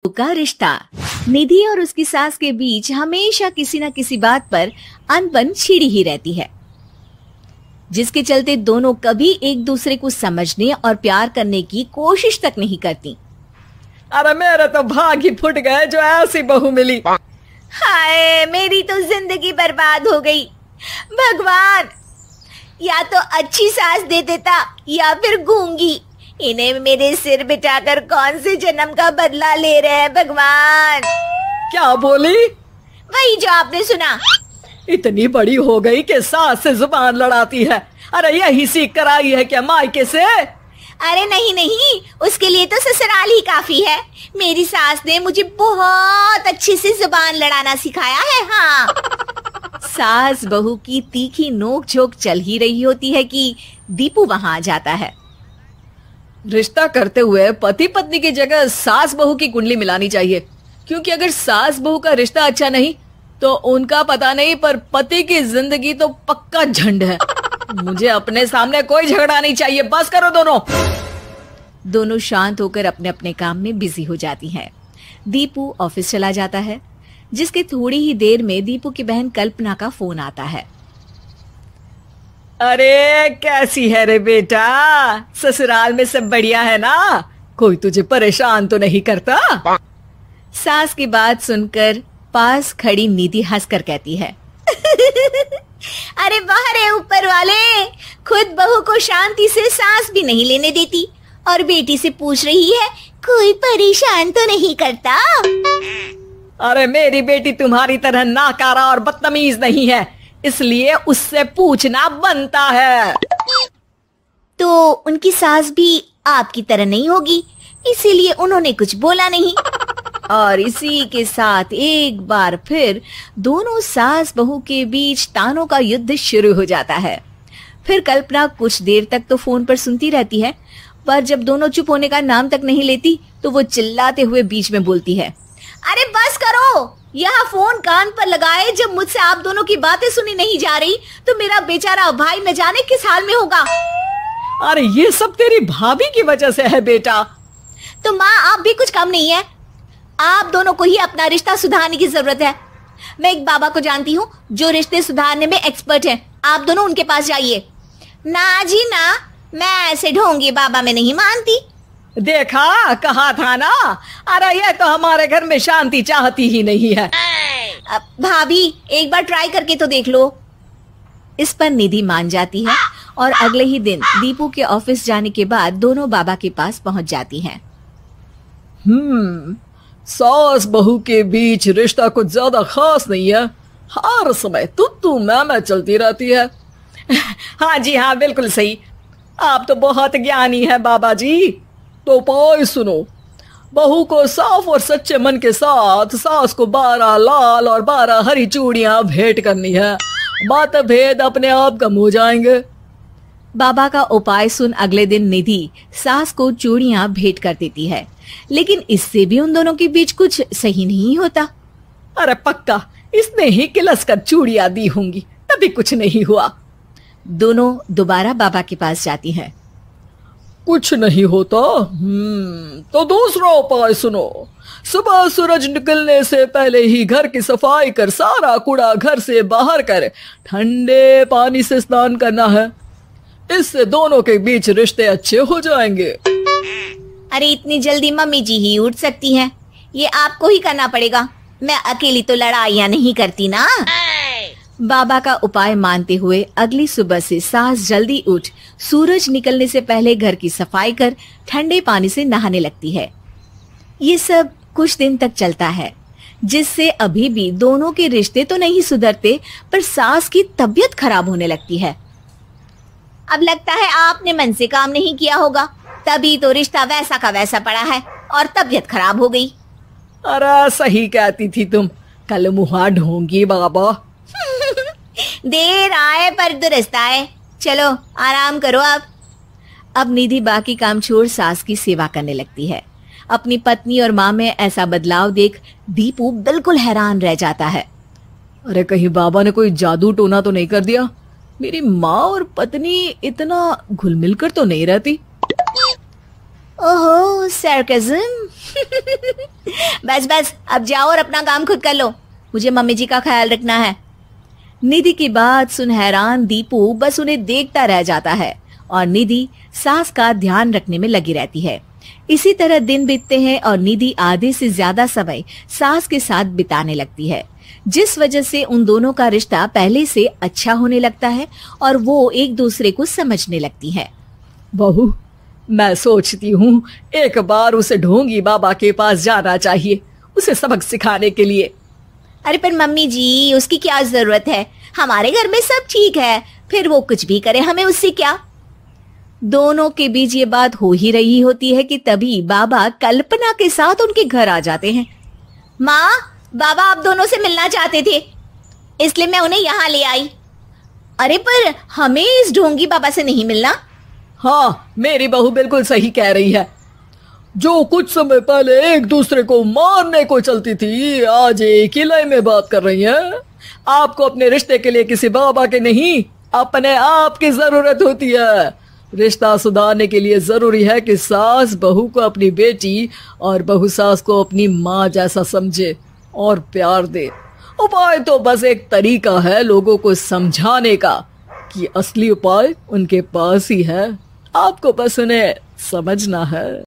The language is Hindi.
का रिश्ता। निधि और उसकी सास के बीच हमेशा किसी न किसी बात पर अनबन छिड़ी ही रहती है, जिसके चलते दोनों कभी एक दूसरे को समझने और प्यार करने की कोशिश तक नहीं करती। अरे मेरे तो भाग ही फुट गए जो ऐसी बहू मिली। हाय, मेरी तो जिंदगी बर्बाद हो गई। भगवान, या तो अच्छी सास दे देता या फिर गूंगी। इन्हें मेरे सिर बिठाकर कौन से जन्म का बदला ले रहे हैं भगवान। क्या बोली? वही जो आपने सुना। इतनी बड़ी हो गई कि सास से जुबान लड़ाती है। अरे यही सीख कर आई है क्या मायके से? अरे नहीं नहीं, उसके लिए तो ससुराल ही काफी है। मेरी सास ने मुझे बहुत अच्छे से जुबान लड़ाना सिखाया है। हाँ। सास बहू की तीखी नोक झोंक चल ही रही होती है कि दीपू वहां आ जाता है। रिश्ता करते हुए पति पत्नी की जगह सास बहू की कुंडली मिलानी चाहिए, क्योंकि अगर सास बहू का रिश्ता अच्छा नहीं तो उनका पता नहीं, पर पति की जिंदगी तो पक्का झंड है। मुझे अपने सामने कोई झगड़ा नहीं चाहिए। बस करो दोनों। दोनों शांत होकर अपने अपने काम में बिजी हो जाती हैं। दीपू ऑफिस चला जाता है, जिसके थोड़ी ही देर में दीपू की बहन कल्पना का फोन आता है। अरे कैसी है रे बेटा? ससुराल में सब बढ़िया है ना? कोई तुझे परेशान तो नहीं करता? सास की बात सुनकर पास खड़ी निधि हंसकर कहती है अरे वाह रे ऊपर वाले, खुद बहू को शांति से सांस भी नहीं लेने देती और बेटी से पूछ रही है कोई परेशान तो नहीं करता। अरे मेरी बेटी तुम्हारी तरह नाकारा और बदतमीज नहीं है, इसलिए उससे पूछना बनता है। तो उनकी सास भी आपकी तरह नहीं होगी, इसीलिए उन्होंने कुछ बोला नहीं। और इसी के साथ एक बार फिर दोनों सास बहू के बीच तानों का युद्ध शुरू हो जाता है। फिर कल्पना कुछ देर तक तो फोन पर सुनती रहती है, पर जब दोनों चुप होने का नाम तक नहीं लेती तो वो चिल्लाते हुए बीच में बोलती है, अरे बस करो, यह फोन कान पर लगाए जब मुझसे आप दोनों की बातें सुनी नहीं जा रही तो मेरा बेचारा भाई न जाने किस हाल में होगा। अरे ये सब तेरी भाभी की वजह से है बेटा। तो माँ, आप भी कुछ कम नहीं है। आप दोनों को ही अपना रिश्ता सुधारने की जरूरत है। मैं एक बाबा को जानती हूँ जो रिश्ते सुधारने में एक्सपर्ट हैं। आप दोनों उनके पास जाइए। ना जी ना, मैं ऐसे ढोंगी बाबा में नहीं मानती। देखा, कहा था ना। अरे ये तो हमारे घर में शांति चाहती ही नहीं है। भाभी, एक बार ट्राई करके तो देख लो। इस पर निधि मान जाती है और अगले ही दिन दीपू के ऑफिस जाने के बाद दोनों बाबा के पास पहुंच जाती हैं। सास बहू के बीच रिश्ता कुछ ज्यादा खास नहीं है। हर समय तू मैं चलती रहती है। हाँ जी हाँ, बिल्कुल सही। आप तो बहुत ज्ञानी है बाबा जी। तो उपाय सुनो। बहू को साफ और सच्चे मन के साथ सास को 12 लाल और 12 हरी चूड़ियां भेंट करनी है। मतभेद अपने आप कम हो जाएंगे। बाबा का उपाय सुन अगले दिन निधि सास को चूड़ियां भेंट कर देती है, लेकिन इससे भी उन दोनों के बीच कुछ सही नहीं होता। अरे पक्का इसने ही किलस कर चूड़ियां दी होंगी, तभी कुछ नहीं हुआ। दोनों दोबारा बाबा के पास जाती हैं। कुछ नहीं होता। तो दूसरा उपाय सुनो। सुबह सूरज निकलने से पहले ही घर की सफाई कर सारा कूड़ा घर से बाहर कर ठंडे पानी से स्नान करना है। इससे दोनों के बीच रिश्ते अच्छे हो जाएंगे। अरे इतनी जल्दी मम्मी जी ही उठ सकती हैं? ये आपको ही करना पड़ेगा। मैं अकेली तो लड़ाइयाँ नहीं करती ना। बाबा का उपाय मानते हुए अगली सुबह से सास जल्दी उठ सूरज निकलने से पहले घर की सफाई कर ठंडे पानी से नहाने लगती है। ये सब कुछ दिन तक चलता है, जिससे अभी भी दोनों के रिश्ते तो नहीं सुधरते, पर सास की तबीयत खराब होने लगती है। अब लगता है आपने मन से काम नहीं किया होगा, तभी तो रिश्ता वैसा का वैसा पड़ा है और तबीयत खराब हो गई। अरे सही कहती थी तुम। कल मुहा ढोंगी बाबा। देर आए पर दुरुस्त आए। चलो आराम करो आप। अब निधि बाकी काम छोड़ सास की सेवा करने लगती है। अपनी पत्नी और माँ में ऐसा बदलाव देख दीपू बिल्कुल हैरान रह जाता है। अरे कहीं बाबा ने कोई जादू टोना तो नहीं कर दिया? मेरी माँ और पत्नी इतना घुल मिल कर तो नहीं रहती। ओहो, सरकाज़म। बस बस, अब जाओ और अपना काम खुद कर लो, मुझे मम्मी जी का ख्याल रखना है। निधि की बात सुन हैरान दीपू बस उन्हें देखता रह जाता है और निधि सास का ध्यान रखने में लगी रहती है। इसी तरह दिन बीतते हैं और निधि आधे से ज्यादा समय सास के साथ बिताने लगती है, जिस वजह से उन दोनों का रिश्ता पहले से अच्छा होने लगता है और वो एक दूसरे को समझने लगती है। बहू, मैं सोचती हूँ एक बार उसे ढोंगी बाबा के पास जाना चाहिए, उसे सबक सिखाने के लिए। अरे पर मम्मी जी, उसकी क्या जरूरत है, हमारे घर में सब ठीक है, फिर वो कुछ भी करे, हमें उससे क्या। दोनों के बीच ये बात हो ही रही होती है कि तभी बाबा कल्पना के साथ उनके घर आ जाते हैं। माँ, बाबा आप दोनों से मिलना चाहते थे, इसलिए मैं उन्हें यहाँ ले आई। अरे पर हमें इस ढोंगी बाबा से नहीं मिलना। हाँ, मेरी बहू बिल्कुल सही कह रही है। जो कुछ समय पहले एक दूसरे को मारने को चलती थी, आज एक ही लय में बात कर रही है। आपको अपने रिश्ते के लिए किसी बाबा के नहीं, अपने आप की जरूरत होती है। रिश्ता सुधारने के लिए जरूरी है कि सास बहू को अपनी बेटी और बहू सास को अपनी माँ जैसा समझे और प्यार दे। उपाय तो बस एक तरीका है लोगों को समझाने का कि असली उपाय उनके पास ही है, आपको बस उन्हें समझना है।